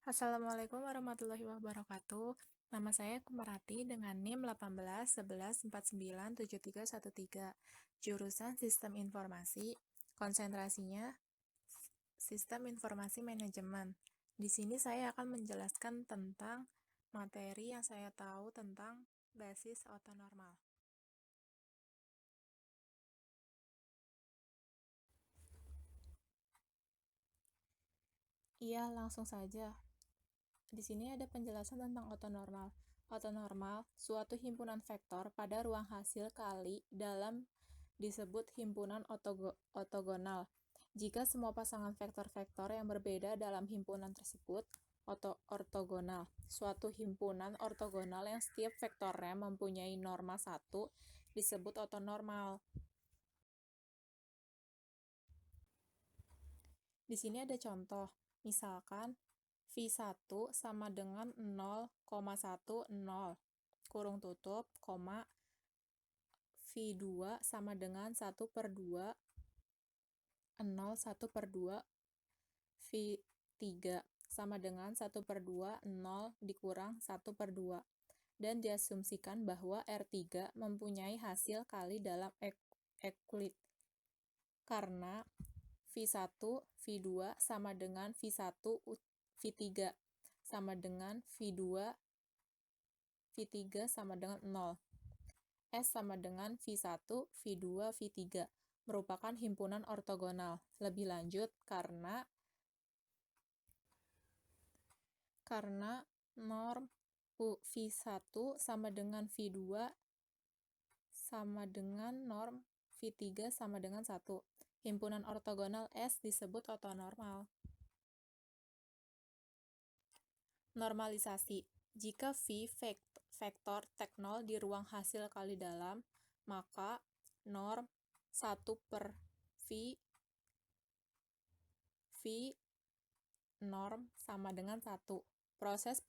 Assalamualaikum warahmatullahi wabarakatuh. Nama saya Kumarati dengan NIM 1811497313. Jurusan Sistem Informasi. Konsentrasinya Sistem Informasi Manajemen. Di sini saya akan menjelaskan tentang materi yang saya tahu tentang basis ortonormal. Iya, langsung saja. Di sini ada penjelasan tentang ortonormal. Ortonormal, suatu himpunan vektor pada ruang hasil kali dalam disebut himpunan ortogonal. Jika semua pasangan vektor-vektor yang berbeda dalam himpunan tersebut ortogonal. Suatu himpunan ortogonal yang setiap vektornya mempunyai norma 1 disebut ortonormal. Di sini ada contoh. Misalkan V1 sama dengan 0,10 kurung tutup, koma, V2 sama dengan 1/2 0 1/2 V3 sama dengan 1/2 0 dikurang 1/2 dan diasumsikan bahwa R3 mempunyai hasil kali dalam Euclid karena V1 V2 sama dengan V1 V3 sama dengan V2 V3 sama dengan 0. S sama dengan V1 V2 V3 merupakan himpunan ortogonal. Lebih lanjut karena norm V1 sama dengan V2 sama dengan norm V3 sama dengan 1. Himpunan ortogonal S disebut ortonormal. Normalisasi. Jika V vektor teknol di ruang hasil kali dalam, maka norm 1/V norm sama dengan 1. Proses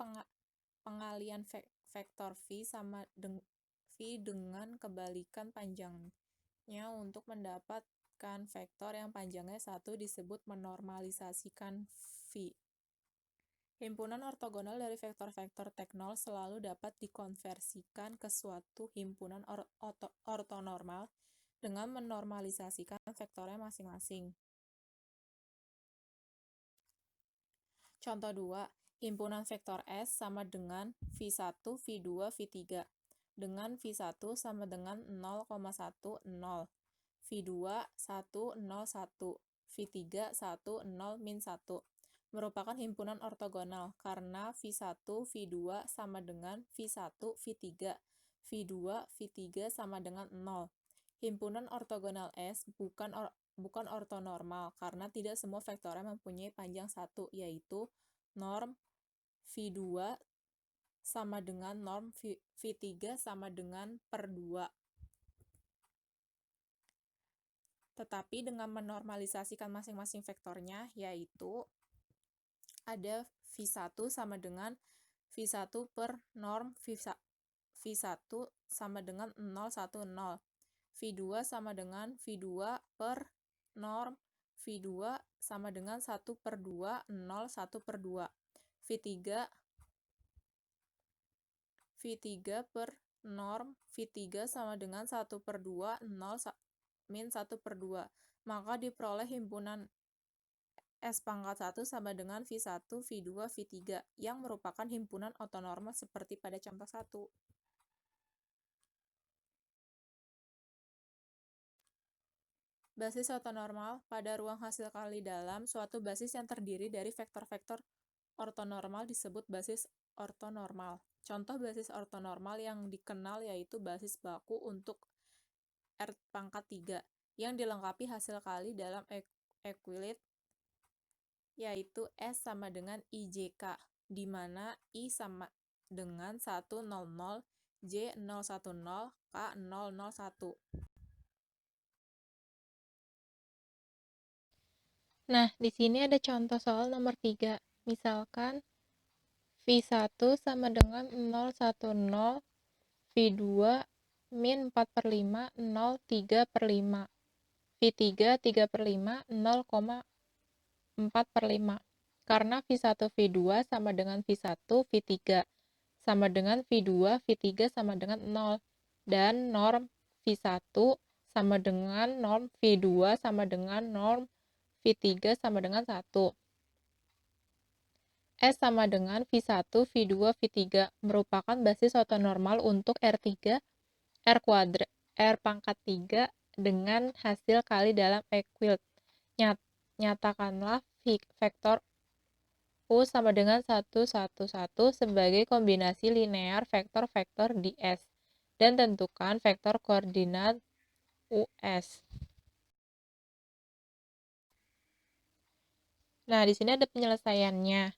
pengalian vektor V sama V dengan kebalikan panjangnya untuk mendapatkan vektor yang panjangnya 1 disebut menormalisasikan V. Himpunan ortogonal dari vektor-vektor teknol selalu dapat dikonversikan ke suatu himpunan ortonormal dengan menormalisasikan vektornya masing-masing. Contoh 2, himpunan vektor S sama dengan V1, V2, V3 dengan V1 sama dengan 0,10, V2 1, 0, 1, V3 1, 0, min 1 merupakan himpunan ortogonal karena V1, V2 sama dengan V1, V3, V2, V3 sama dengan 0. Himpunan ortogonal S bukan ortonormal karena tidak semua vektornya mempunyai panjang 1, yaitu norm V2 sama dengan norm V3 sama dengan per 2. Tetapi dengan menormalisasikan masing-masing vektornya, yaitu ada V1 sama dengan V1 per norm V1 sama dengan 0, 1, 0. V2 sama dengan V2 per norm V2 sama dengan 1/2, 0, 1/2. V3 per norm V3 sama dengan 1/2, 0, min 1/2. Maka diperoleh himpunan S⁻1 sama dengan V1, V2, V3 yang merupakan himpunan ortonormal seperti pada contoh 1. Basis ortonormal pada ruang hasil kali dalam suatu basis yang terdiri dari vektor-vektor ortonormal disebut basis ortonormal. Contoh basis ortonormal yang dikenal yaitu basis baku untuk R⁻3 yang dilengkapi hasil kali dalam Euclid yaitu S sama dengan IJK, di mana I sama dengan 100, J 010, K 001. Nah, di sini ada contoh soal nomor 3. Misalkan V1 sama dengan 010, V2 min 4/5, 0, 3/5, V3 3/5, 0,4/5. karena V1, V2 sama dengan V1, V3 sama dengan V2, V3 sama dengan 0. Dan norm V1 sama dengan norm V2 sama dengan norm V3 sama dengan 1. S sama dengan V1, V2, V3 merupakan basis ortonormal untuk R3, R pangkat 3 dengan hasil kali dalam Euclid. Nyatakanlah vektor U sama dengan 1, 1, 1 sebagai kombinasi linear vektor-vektor di S, dan tentukan vektor koordinat US. Nah, di sini ada penyelesaiannya.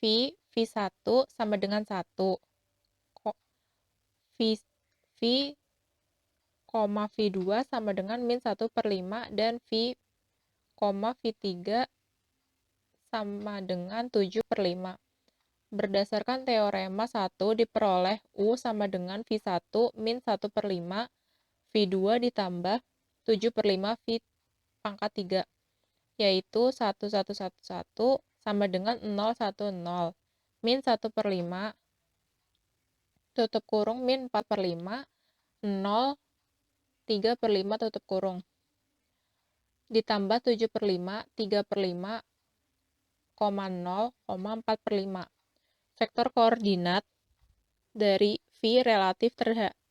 V1 sama dengan 1. V, V2 sama dengan min 1/5 dan V3 sama dengan 7/5. Berdasarkan teorema 1 diperoleh U sama dengan V1 min 1/5 V2 ditambah 7/5 V pangkat 3, yaitu 1, 1, 1, 1 sama dengan 0, 1, 0. Min 1/5 tutup kurung min 4/5 0, 3/5 tutup kurung ditambah 7/5 3/5, 0, 4/5. Vektor koordinat dari V relatif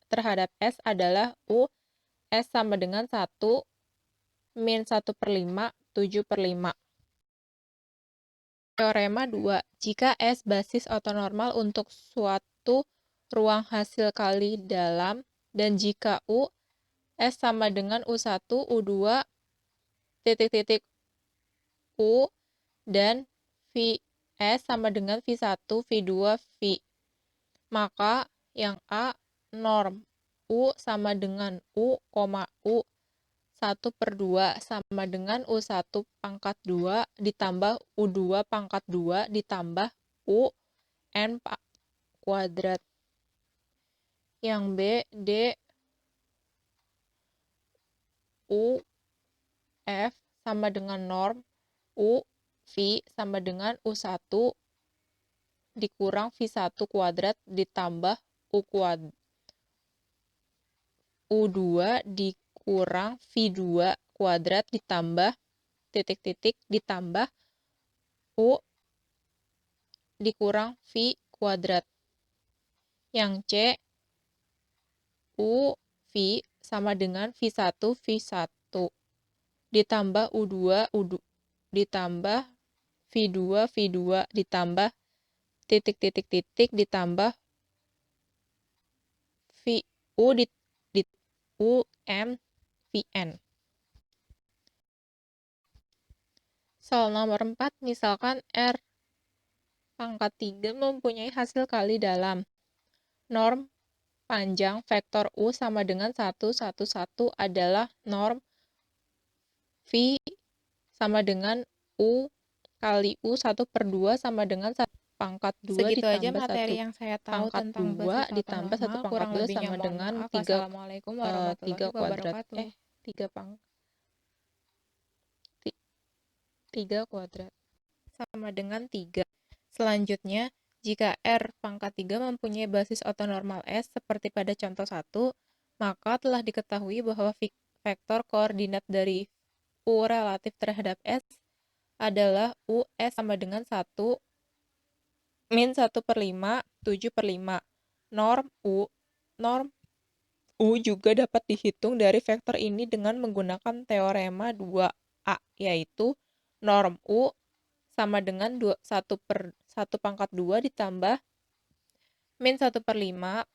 terhadap S adalah U S sama dengan 1 min 1/5 7/5. Teorema 2. Jika S basis ortonormal untuk suatu ruang hasil kali dalam, dan jika U S sama dengan U1, U2, titik-titik U, dan Vs sama dengan V1, V2, V, maka yang A, norm U sama dengan U, U 1/2 sama dengan U1 pangkat 2 ditambah U2 pangkat 2 ditambah U N kuadrat. Yang B, D, U, F sama dengan norm U, V sama dengan U1 dikurang V1 kuadrat ditambah U2 dikurang V2 kuadrat ditambah titik-titik ditambah U dikurang V kuadrat. Yang C, U, V sama dengan V1, V1 ditambah U2, ditambah V2, V2 ditambah titik-titik-titik ditambah U M Vn. Soal nomor 4, misalkan R pangkat 3 mempunyai hasil kali dalam. Norm panjang vektor U sama dengan 1, 1, 1 adalah norm V sama dengan U kali U 1/2 sama dengan 1 pangkat 2 Segitu aja ditambah 1 materi yang saya tahu pangkat tentang 2 basis ditambah 1 ortonormal. pangkat Kurang 2 lebihnya sama mohon dengan maaf. 3 Wassalamualaikum warahmatullahi kuadrat. wabarakatuh. 3 kuadrat sama dengan 3. Selanjutnya, jika R pangkat 3 mempunyai basis ortonormal S seperti pada contoh 1, maka telah diketahui bahwa vektor koordinat dari U relatif terhadap S adalah US sama dengan 1 min 1/5 7/5. Norm U juga dapat dihitung dari vektor ini dengan menggunakan teorema 2A, yaitu norm U sama dengan 1 pangkat 2 ditambah min 1/5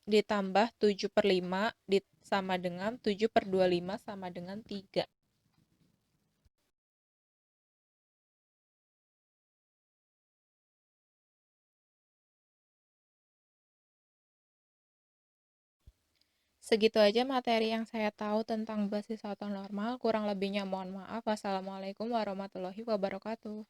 ditambah 7/5 sama dengan 7/25 sama dengan 3. Segitu aja materi yang saya tahu tentang basis ortonormal. Kurang lebihnya mohon maaf. Wassalamualaikum warahmatullahi wabarakatuh.